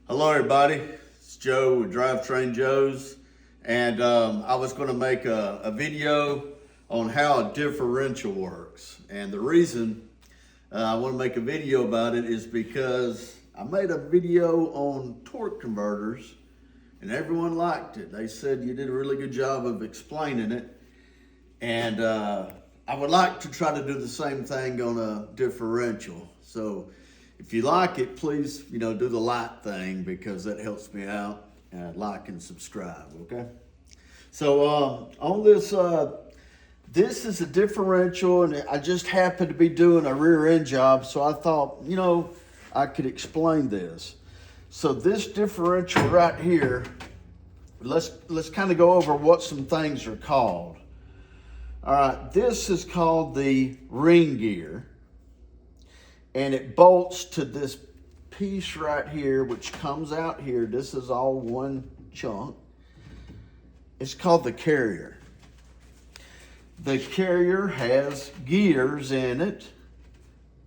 Hello everybody, it's Joe with Drivetrain Joe's, and I was going to make a video on how a differential works. And the reason I want to make a video about it is because I made a video on torque converters and everyone liked it. They said you did a really good job of explaining it, and I would like to try to do the same thing on a differential. So if you like it, please, do the like thing because that helps me out. Like and subscribe, okay? So on this, this is a differential, and I just happened to be doing a rear end job, so I thought, I could explain this. So this differential right here, let's kind of go over what some things are called. All right, this is called the ring gear. And it bolts to this piece right here, which comes out here. This is all one chunk. It's called the carrier. The carrier has gears in it.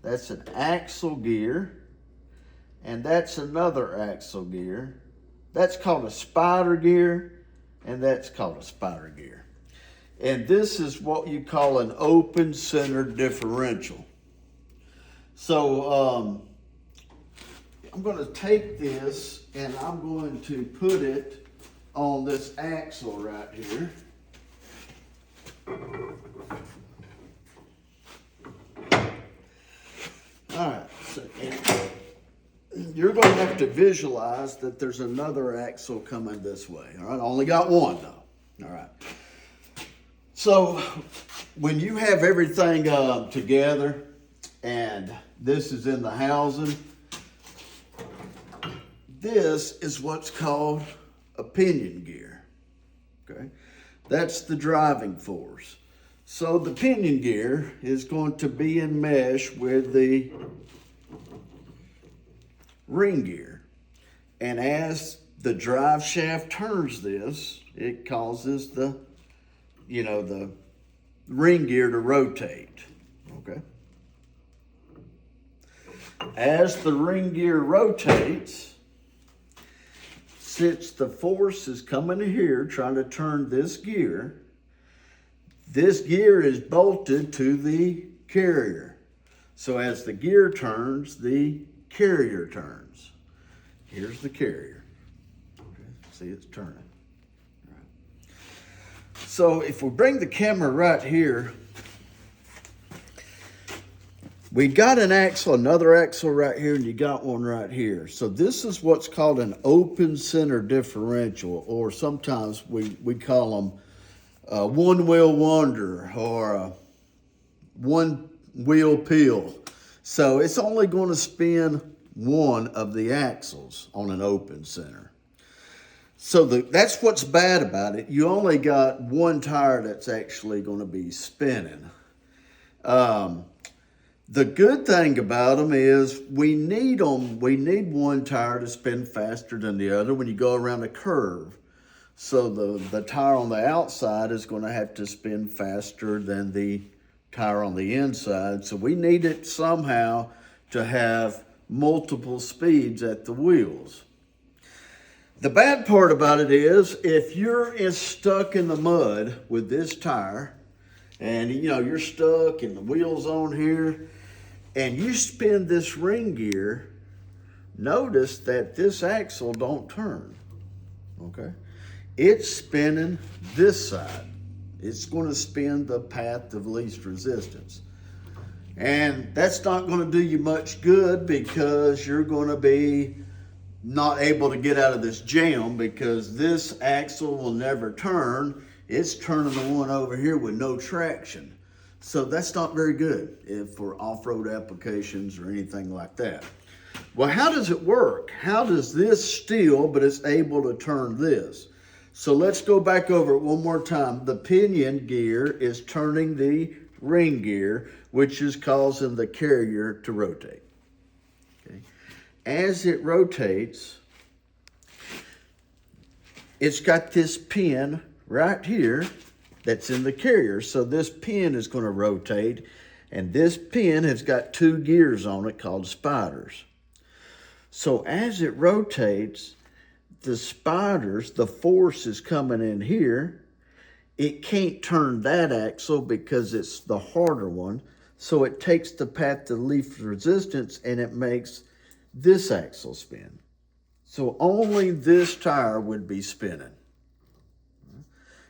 That's an axle gear. And that's another axle gear. That's called a spider gear. And that's called a spider gear. And this is what you call an open center differential. So I'm going to take this and I'm going to put it on this axle right here. All right, so you're going to have to visualize that there's another axle coming this way. All right, I only got one though. All right. So when you have everything together, and this is in the housing, this is what's called a pinion gear, okay? That's the driving force. So the pinion gear is going to be in mesh with the ring gear. And as the drive shaft turns this, it causes the ring gear to rotate, okay? As the ring gear rotates, since the force is coming here trying to turn this gear is bolted to the carrier. So as the gear turns, the carrier turns. Here's the carrier. Okay, see, it's turning. All right. So if we bring the camera right here, we got an axle, another axle right here, and you got one right here. So this is what's called an open center differential, or sometimes we call them a one-wheel wonder or a one-wheel peel. So it's only going to spin one of the axles on an open center. So that's what's bad about it. You only got one tire that's actually going to be spinning. The good thing about them is we need them. We need one tire to spin faster than the other when you go around a curve. So the tire on the outside is going to have to spin faster than the tire on the inside. So we need it somehow to have multiple speeds at the wheels. The bad part about it is if you're stuck in the mud with this tire and you're stuck and the wheel's on here, and you spin this ring gear, notice that this axle don't turn, okay? It's spinning this side. It's going to spin the path of least resistance. And that's not going to do you much good because you're going to be not able to get out of this jam because this axle will never turn. It's turning the one over here with no traction. So that's not very good for off-road applications or anything like that. Well, how does it work? How does this steel, but it's able to turn this? So let's go back over it one more time. The pinion gear is turning the ring gear, which is causing the carrier to rotate. Okay. As it rotates, it's got this pin right here that's in the carrier. So this pin is going to rotate, and this pin has got two gears on it called spiders. So as it rotates, the spiders, the force is coming in here. It can't turn that axle because it's the harder one. So it takes the path of least resistance and it makes this axle spin. So only this tire would be spinning.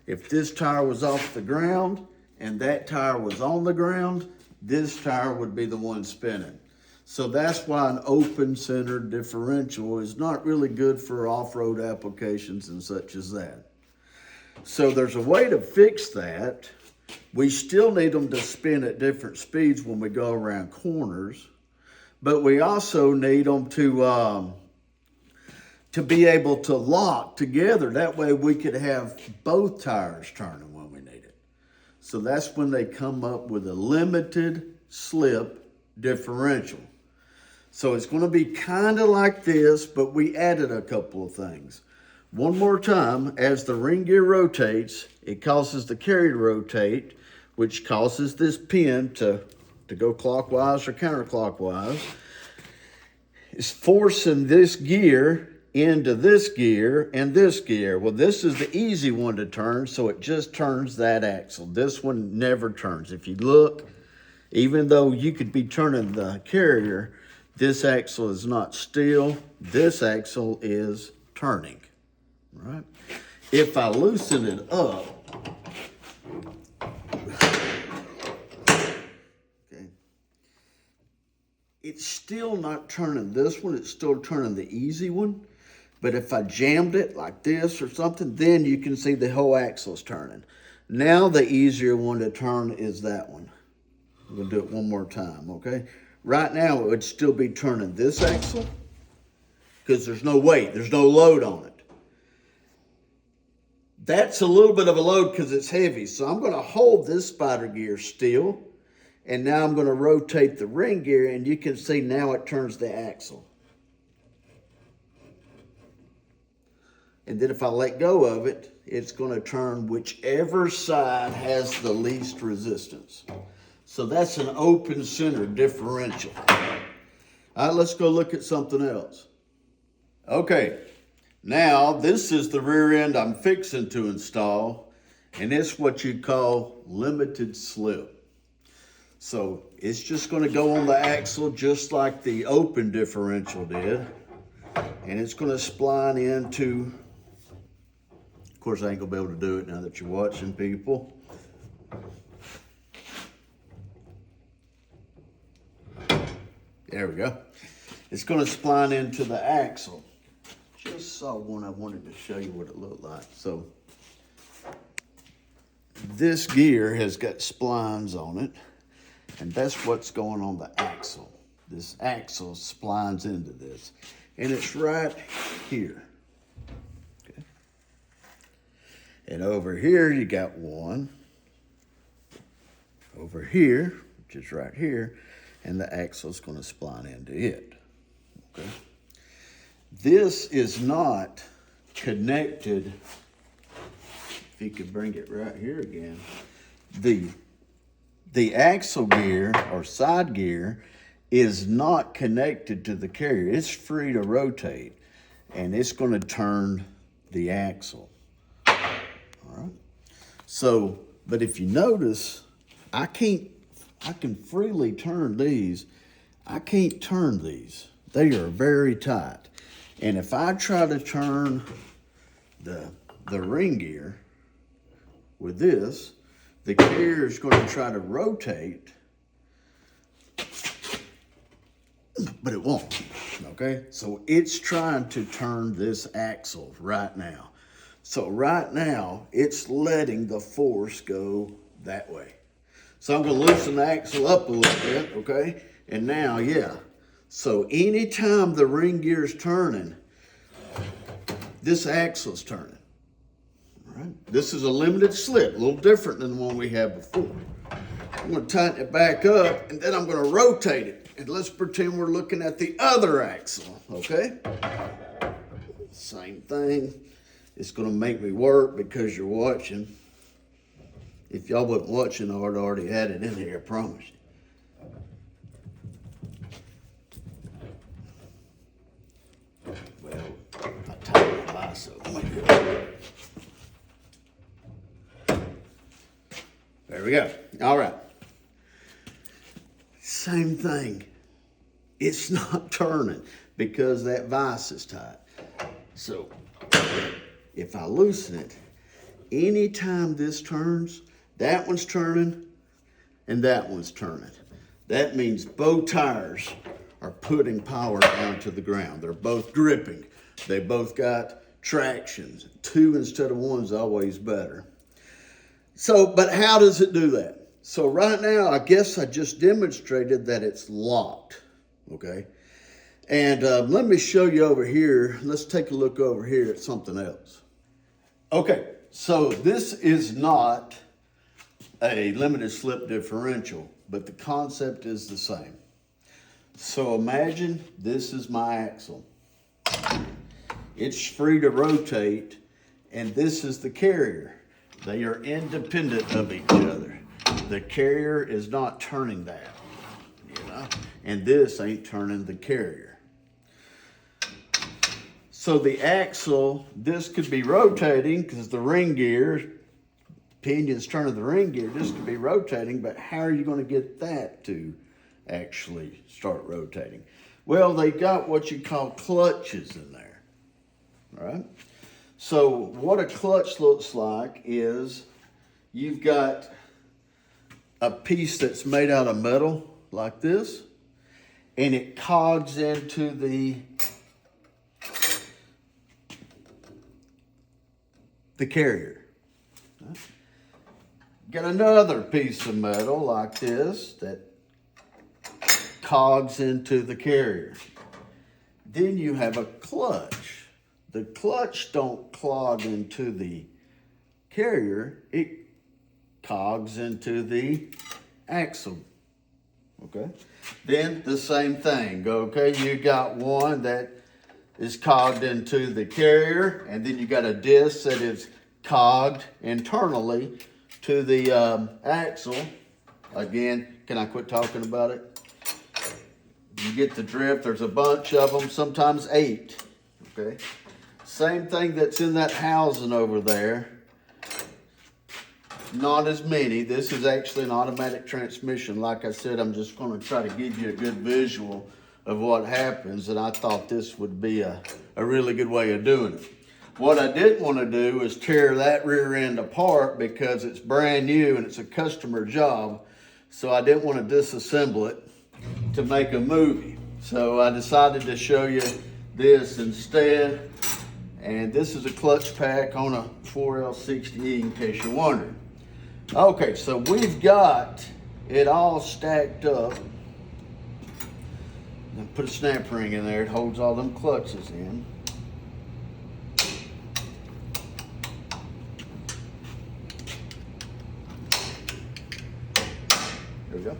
If this tire was off the ground and that tire was on the ground, this tire would be the one spinning. So that's why an open center differential is not really good for off-road applications and such as that. So there's a way to fix that. We still need them to spin at different speeds when we go around corners, but we also need them to be able to lock together. That way we could have both tires turning when we need it. So that's when they come up with a limited slip differential. So it's going to be kind of like this, but we added a couple of things. One more time, as the ring gear rotates, it causes the carrier to rotate, which causes this pin to go clockwise or counterclockwise. It's forcing this gear into this gear and this gear. Well, this is the easy one to turn, so it just turns that axle. This one never turns. If you look, even though you could be turning the carrier, this axle is not still. This axle is turning. Right? If I loosen it up, okay, it's still not turning this one, it's still turning the easy one. But if I jammed it like this or something, then you can see the whole axle's turning. Now the easier one to turn is that one. We'll do it one more time, okay? Right now it would still be turning this axle because there's no weight, there's no load on it. That's a little bit of a load because it's heavy. So I'm going to hold this spider gear still. And now I'm going to rotate the ring gear and you can see now it turns the axle. And then if I let go of it, it's going to turn whichever side has the least resistance. So that's an open center differential. All right, let's go look at something else. Okay. Now, this is the rear end I'm fixing to install, and it's what you call limited slip. So it's just going to go on the axle just like the open differential did, and it's going to spline into, of course I ain't going to be able to do it now that you're watching, people. There we go. It's going to spline into the axle. Just saw one I wanted to show you what it looked like. So this gear has got splines on it, and that's what's going on the axle. This axle splines into this, and it's right here. Okay. And over here you got one. Over here, which is right here, and the axle's going to spline into it. Okay. This is not connected, if you could bring it right here again, the axle gear or side gear is not connected to the carrier. It's free to rotate and it's going to turn the axle. All right. So, but if you notice, I can freely turn these. I can't turn these. They are very tight. And if I try to turn the ring gear with this, the carrier is going to try to rotate, but it won't, okay? So it's trying to turn this axle right now. So right now, it's letting the force go that way. So I'm going to loosen the axle up a little bit, okay? And now, yeah. So anytime the ring gear is turning, this axle's turning. All right? This is a limited slip, a little different than the one we had before. I'm going to tighten it back up, and then I'm going to rotate it. And let's pretend we're looking at the other axle, okay? Same thing. It's going to make me work because you're watching. If y'all wasn't watching, I would already had it in here, I promise you. vise open. There we go. All right. Same thing. It's not turning because that vise is tight. So if I loosen it, anytime this turns, that one's turning and that one's turning. That means both tires are putting power down to the ground. They're both gripping. They both got traction. 2 instead of 1 is always better. So, but how does it do that? So right now, I guess I just demonstrated that it's locked, okay? And let me show you over here. Let's take a look over here at something else. Okay, so this is not a limited slip differential, but the concept is the same. So imagine this is my axle. It's free to rotate, and this is the carrier. They are independent of each other. The carrier is not turning that, you know, and this ain't turning the carrier. So the axle, this could be rotating because the ring gear, pinion's turning the ring gear, this could be rotating, but how are you going to get that to actually start rotating? Well, they got what you call clutches in there, all right? So what a clutch looks like is you've got a piece that's made out of metal like this, and it cogs into the carrier. Got another piece of metal like this that cogs into the carrier. Then you have a clutch. The clutch don't clog into the carrier, it cogs into the axle, okay? Then the same thing, okay? You got one that is cogged into the carrier, and then you got a disc that is cogged internally to the axle. Again, can I quit talking about it? You get the drift, there's a bunch of them, sometimes 8, okay? Same thing that's in that housing over there. Not as many. This is actually an automatic transmission. Like I said, I'm just going to try to give you a good visual of what happens, and I thought this would be a really good way of doing it. What I didn't want to do is tear that rear end apart because it's brand new and it's a customer job, so I didn't want to disassemble it to make a movie. So I decided to show you this instead. And this is a clutch pack on a 4L60E in case you're wondering. Okay, so we've got it all stacked up. And put a snap ring in there, it holds all them clutches in. There we go.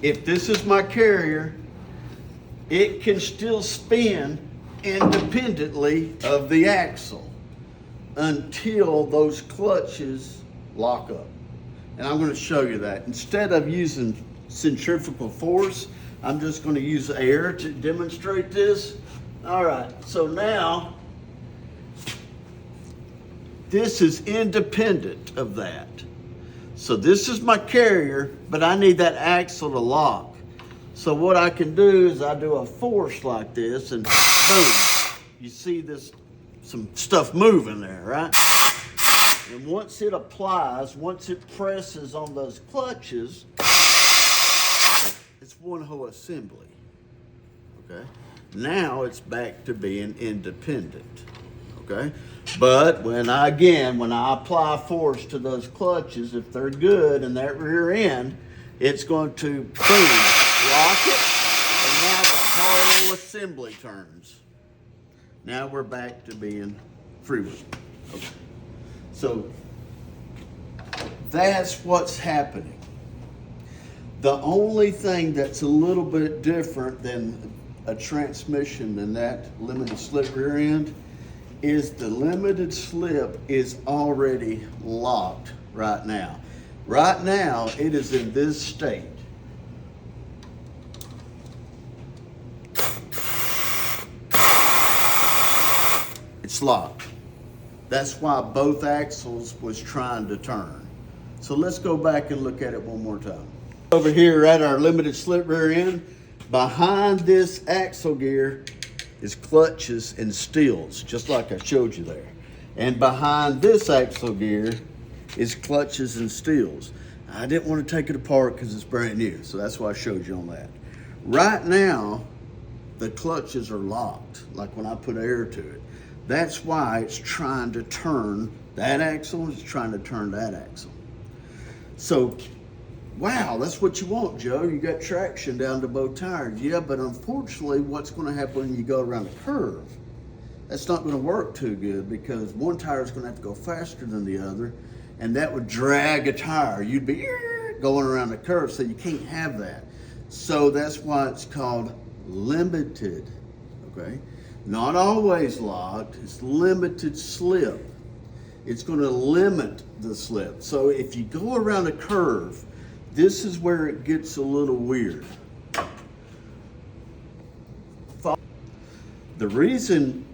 If this is my carrier, it can still spin independently of the axle until those clutches lock up. And I'm going to show you that. Instead of using centrifugal force, I'm just going to use air to demonstrate this. All right, so now this is independent of that. So this is my carrier, but I need that axle to lock. So what I can do is I do a force like this and boom, you see this, some stuff moving there, right? And once it applies, once it presses on those clutches, it's one whole assembly, okay? Now it's back to being independent, okay? But when I apply force to those clutches, if they're good in that rear end, it's going to boom, lock it, and now the whole assembly turns. Now we're back to being freewheel. Okay. So that's what's happening. The only thing that's a little bit different than a transmission than that limited slip rear end is the limited slip is already locked right now. Right now, it is in this state. it's locked. That's why both axles was trying to turn. So let's go back and look at it one more time. Over here at our limited slip rear end, behind this axle gear is clutches and steels, just like I showed you there. And behind this axle gear is clutches and steels. I didn't want to take it apart because it's brand new, so that's why I showed you on that. Right now, the clutches are locked, like when I put air to it. That's why it's trying to turn that axle, it's trying to turn that axle. So, wow, that's what you want, Joe. You got traction down to both tires. Yeah, but unfortunately, what's going to happen when you go around a curve? That's not going to work too good because one tire is going to have to go faster than the other, and that would drag a tire. You'd be going around the curve, so you can't have that. So that's why it's called limited, okay? Not always locked, it's limited slip. It's going to limit the slip. So if you go around a curve, this is where it gets a little weird. The reason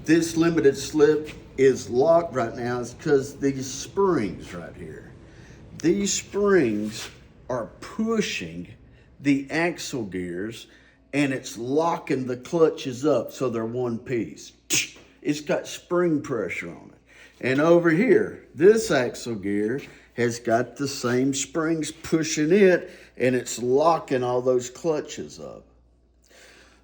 this limited slip is locked right now is because these springs right here. These springs are pushing the axle gears and it's locking the clutches up so they're one piece. It's got spring pressure on it. And over here, this axle gear has got the same springs pushing it and it's locking all those clutches up.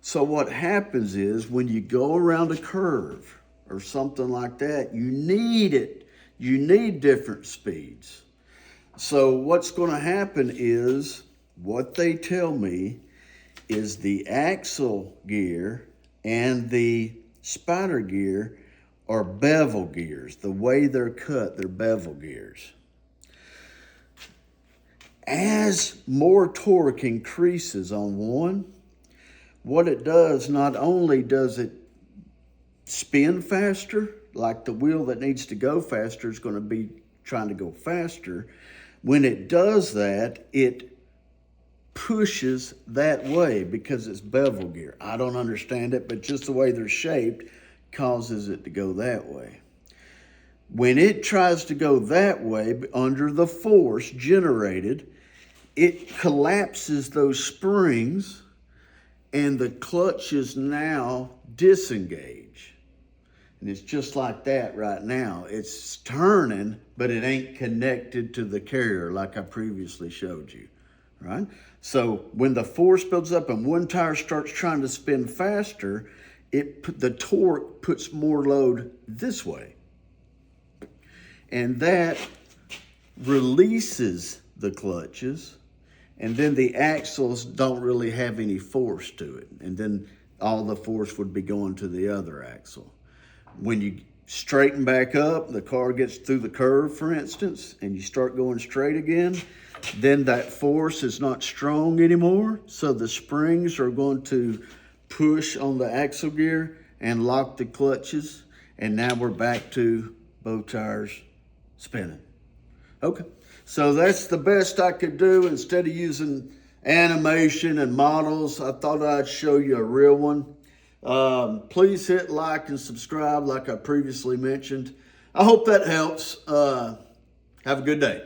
So what happens is when you go around a curve or something like that, you need it. You need different speeds. So what's going to happen is, what they tell me is the axle gear and the spider gear are bevel gears. The way they're cut, they're bevel gears. As more torque increases on one, what it does, not only does it spin faster, like the wheel that needs to go faster is going to be trying to go faster. When it does that, it pushes that way because it's bevel gear. I don't understand it, but just the way they're shaped causes it to go that way. When it tries to go that way, under the force generated, it collapses those springs and the clutches now disengage. And it's just like that right now. It's turning, but it ain't connected to the carrier like I previously showed you, right? So when the force builds up and one tire starts trying to spin faster, the torque puts more load this way. And that releases the clutches, and then the axles don't really have any force to it. And then all the force would be going to the other axle. When you straighten back up, the car gets through the curve, for instance, and you start going straight again, then that force is not strong anymore. So the springs are going to push on the axle gear and lock the clutches. And now we're back to both tires spinning. Okay, so that's the best I could do. Instead of using animation and models, I thought I'd show you a real one. Please hit like and subscribe like I previously mentioned. I hope that helps. Have a good day.